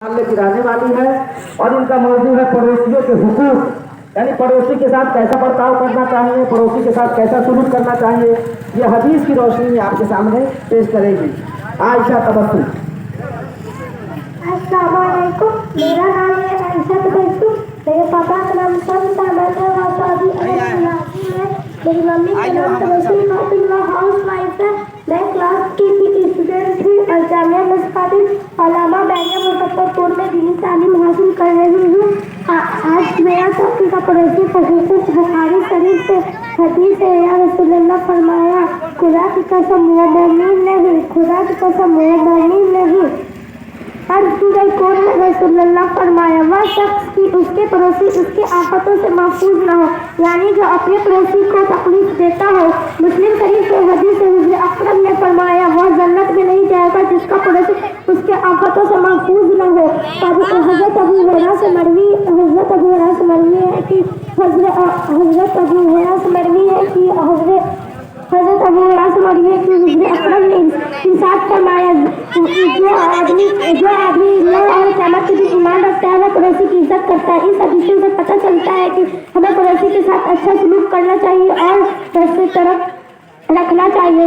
मामले की रहने वाली है और इनका मौजूद है पड़ोसियों के हुकूक, यानी पड़ोसी के साथ कैसा बर्ताव करना चाहिए, पड़ोसी के साथ कैसा सलूक करना चाहिए। ये हदीस की रोशनी में आपके सामने पेश करेगी। आयशा तबस्सुम। अस्सलाम वालेकुम, मेरा नाम है आयशा तबस्सुम। मेरे पापा का नाम मेरी मम्मी का नाम तबस्सुम फातिमा हाउस वाइफ है। मैं क्लास की स्टूडेंट हूँ और जामिया मुस्तफादिल अलामा बैरिया मुजफ्फरपुर में दीनी तालीम हासिल कर रही हूँ। आज मेरा टॉपिक का पड़ोसी हुकूक बुखारी शरीफ से हदीस है। या रसूलुल्लाह फरमाया, खुदा की कसम वो मोमिन नहीं, खुदा की कसम वो मोमिन नहीं। रसूलुल्लाह फरमाया, वह शख्स की उसके पड़ोसी उसके आफतों से महफूज न हो, यानी जो अपने पड़ोसी को तकलीफ देता हो। मुस्लिम शरीफ के हदीस से हुज़ूर अकरम ने फरमाया, वह जन्नत में नहीं जाएगा जिसका पड़ोसी उसके आफतों से महफूज न हो। हज़रत अबू हुरैरा से मरवी है कि हज़रत अबू हुरैरा से मरवी है कि हुज़ूर अकरम ने इरशाद फरमाया, जो आदमी और क़यामत के दिन ईमान रखता है वह पड़ोसी की इज्जत करता है। इस हदीस से पता चलता है कि हमें पड़ोसी के साथ अच्छा सलूक करना चाहिए और उससे तरफ रखना चाहिए।